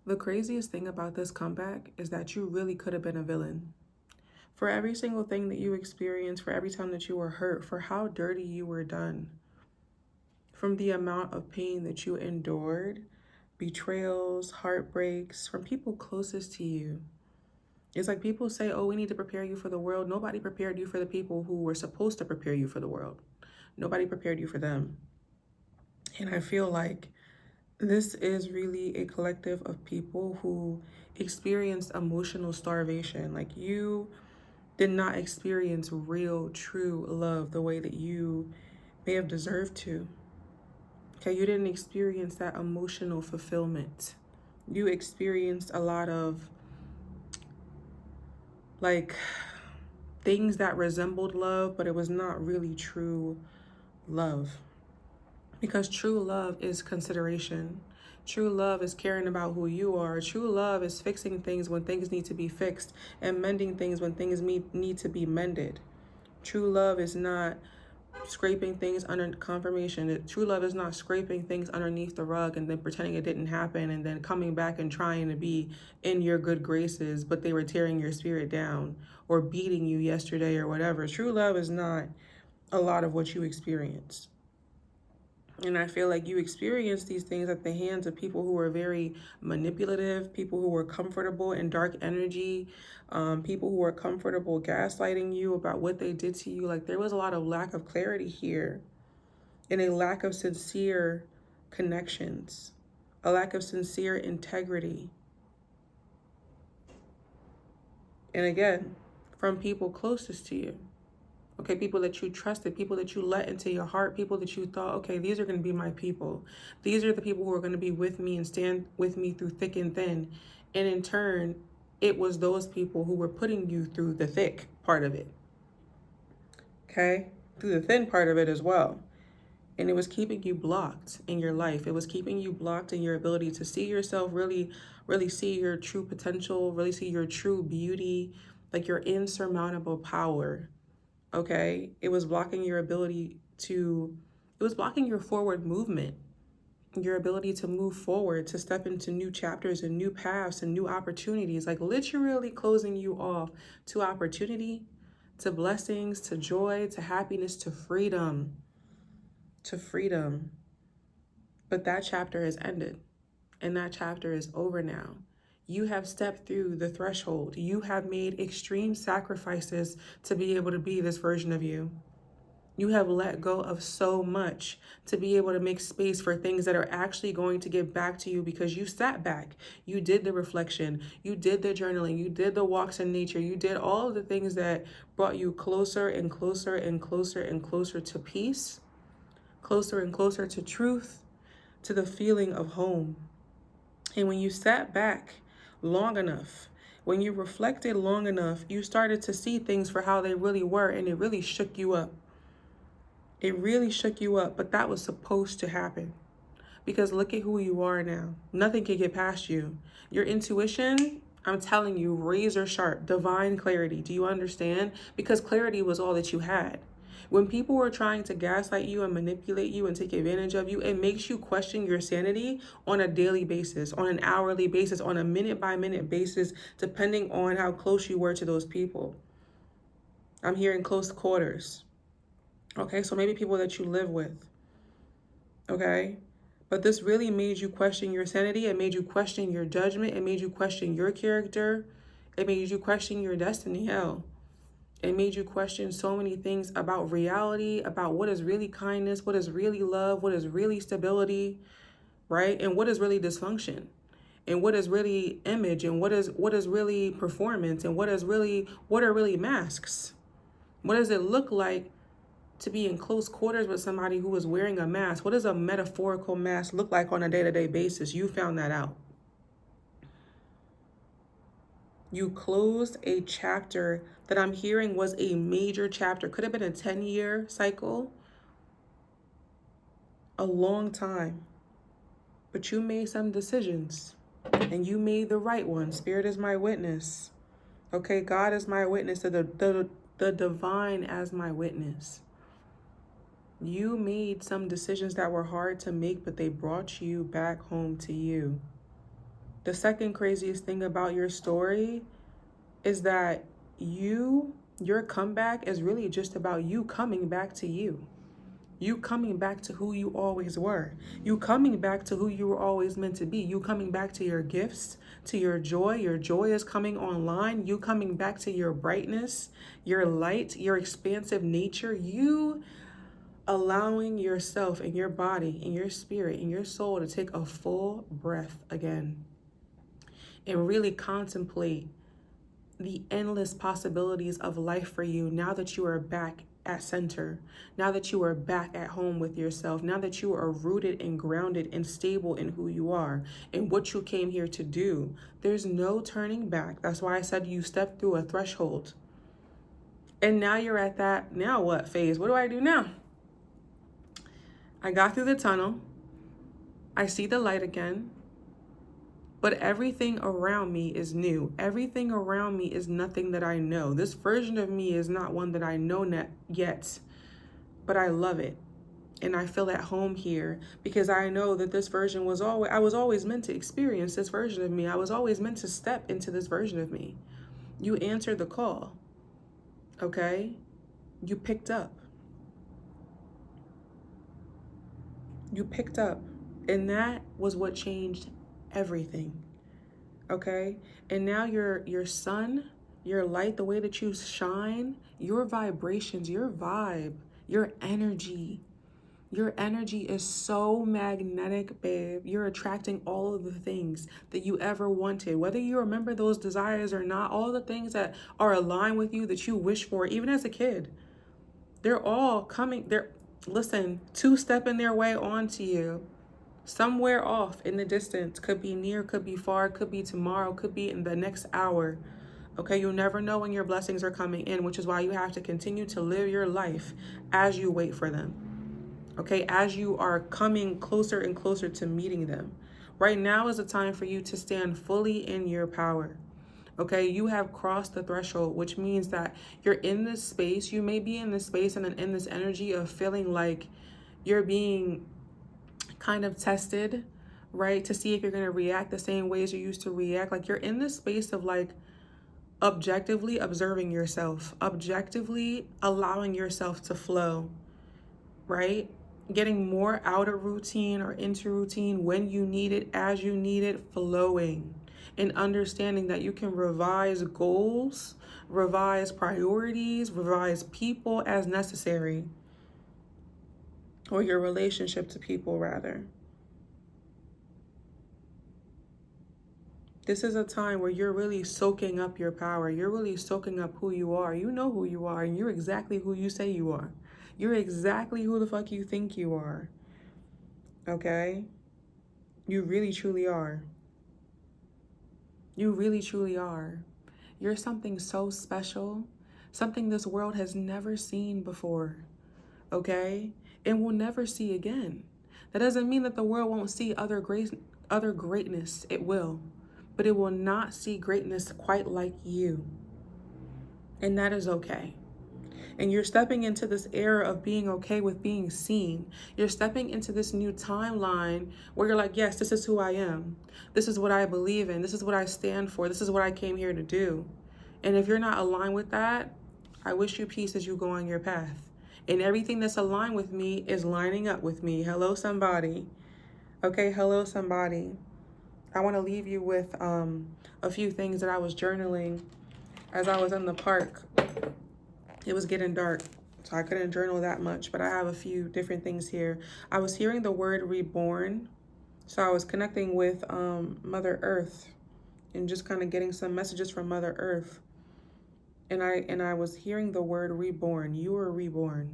The craziest thing about this comeback is that you really could have been a villain. For every single thing that you experienced, for every time that you were hurt, for how dirty you were done, from the amount of pain that you endured, betrayals, heartbreaks, from people closest to you. It's like people say, oh, we need to prepare you for the world. Nobody prepared you for the people who were supposed to prepare you for the world. Nobody prepared you for them. And I feel like this is really a collective of people who experienced emotional starvation. Like you did not experience real, true love the way that you may have deserved to. Okay, you didn't experience that emotional fulfillment. You experienced a lot of like things that resembled love, but it was not really true love. Because true love is consideration. True love is caring about who you are. True love is fixing things when things need to be fixed and mending things when things need to be mended. True love is not scraping things under confirmation. True love is not scraping things underneath the rug and then pretending it didn't happen and then coming back and trying to be in your good graces, but they were tearing your spirit down or beating you yesterday or whatever. True love is not a lot of what you experienced. And I feel like you experience these things at the hands of people who are very manipulative, people who were comfortable in dark energy, people who were comfortable gaslighting you about what they did to you. Like there was a lot of lack of clarity here and a lack of sincere connections, a lack of sincere integrity. And again, from people closest to you. Okay, people that you trusted, people that you let into your heart, people that you thought, okay, these are going to be my people. These are the people who are going to be with me and stand with me through thick and thin. And in turn, it was those people who were putting you through the thick part of it. Okay, through the thin part of it as well. And it was keeping you blocked in your life. It was keeping you blocked in your ability to see yourself, really see your true potential, really see your true beauty, like your insurmountable power. Okay, it was blocking your ability to, it was blocking your forward movement, your ability to move forward, to step into new chapters and new paths and new opportunities, like literally closing you off to opportunity, to blessings, to joy, to happiness, to freedom, to freedom. But that chapter has ended and that chapter is over now. You have stepped through the threshold. You have made extreme sacrifices to be able to be this version of you. You have let go of so much to be able to make space for things that are actually going to give back to you because you sat back. You did the reflection. You did the journaling. You did the walks in nature. You did all of the things that brought you closer and closer and closer and closer to peace, closer and closer to truth, to the feeling of home. And when you sat back long enough, when you reflected long enough, you started to see things for how they really were, and it really shook you up. It really shook you up, but that was supposed to happen. Because look at who you are now. Nothing can get past you. Your intuition, I'm telling you, razor sharp, divine clarity. Do you understand? Because clarity was all that you had. When people were trying to gaslight you and manipulate you and take advantage of you, it makes you question your sanity on a daily basis, on an hourly basis, on a minute by minute basis, depending on how close you were to those people. I'm here in close quarters. Okay, so maybe people that you live with. Okay, but this really made you question your sanity. It made you question your judgment. It made you question your character. It made you question your destiny. Hell, it made you question so many things about reality, about what is really kindness, what is really love, what is really stability, right? And what is really dysfunction, and what is really image, and what is really performance, and what are really masks. What does it look like to be in close quarters with somebody who is wearing a mask? What does a metaphorical mask look like on a day-to-day basis? You found that out. You closed a chapter that I'm hearing was a major chapter. Could have been a 10-year cycle, a long time. But you made some decisions and you made the right one. Spirit is my witness. Okay, God is my witness, the divine as my witness. You made some decisions that were hard to make, but they brought you back home to you. The second craziest thing about your story is that your comeback is really just about you coming back to you. You coming back to who you always were. You coming back to who you were always meant to be. You coming back to your gifts, to your joy. Your joy is coming online. You coming back to your brightness, your light, your expansive nature. You allowing yourself and your body and your spirit and your soul to take a full breath again and really contemplate the endless possibilities of life for you now that you are back at center, now that you are back at home with yourself, now that you are rooted and grounded and stable in who you are and what you came here to do. There's no turning back. That's why I said you stepped through a threshold. And now you're at that, now what phase? What do I do now? I got through the tunnel. I see the light again. But everything around me is new. Everything around me is nothing that I know. This version of me is not one that I know yet, but I love it. And I feel at home here because I know that this version I was always meant to experience this version of me. I was always meant to step into this version of me. You answered the call, okay? You picked up. You picked up. And that was what changed everything. Okay? And now your sun, your light, the way that you shine, your vibrations, your vibe, your energy is so magnetic, babe. You're attracting all of the things that you ever wanted. Whether you remember those desires or not, all the things that are aligned with you that you wish for, even as a kid, they're all coming. Listen, two-stepping their way onto you. Somewhere off in the distance, could be near, could be far, could be tomorrow, could be in the next hour. Okay, you'll never know when your blessings are coming in, which is why you have to continue to live your life as you wait for them. Okay, as you are coming closer and closer to meeting them. Right now is the time for you to stand fully in your power. Okay, you have crossed the threshold, which means that you're in this space. You may be in this space and in this energy of feeling like you're being kind of tested, right? To see if you're going to react the same ways you used to react. Like you're in this space of like objectively observing yourself, objectively allowing yourself to flow, right? Getting more out of routine or into routine when you need it, as you need it, flowing. And understanding that you can revise goals, revise priorities, revise people as necessary. Or your relationship to people, rather. This is a time where you're really soaking up your power. You're really soaking up who you are. You know who you are, and you're exactly who you say you are. You're exactly who the fuck you think you are. Okay? You really, truly are. You really, truly are. You're something so special, something this world has never seen before. Okay? And will never see again. That doesn't mean that the world won't see other greatness. It will. But it will not see greatness quite like you. And that is okay. And you're stepping into this era of being okay with being seen. You're stepping into this new timeline where you're like, yes, this is who I am. This is what I believe in. This is what I stand for. This is what I came here to do. And if you're not aligned with that, I wish you peace as you go on your path. And everything that's aligned with me is lining up with me. Hello, somebody. Okay, hello, somebody. I want to leave you with a few things that I was journaling as I was in the park. It was getting dark, so I couldn't journal that much, but I have a few different things here. I was hearing the word reborn, so I was connecting with Mother Earth and just kind of getting some messages from Mother Earth. And I was hearing the word reborn. You were reborn.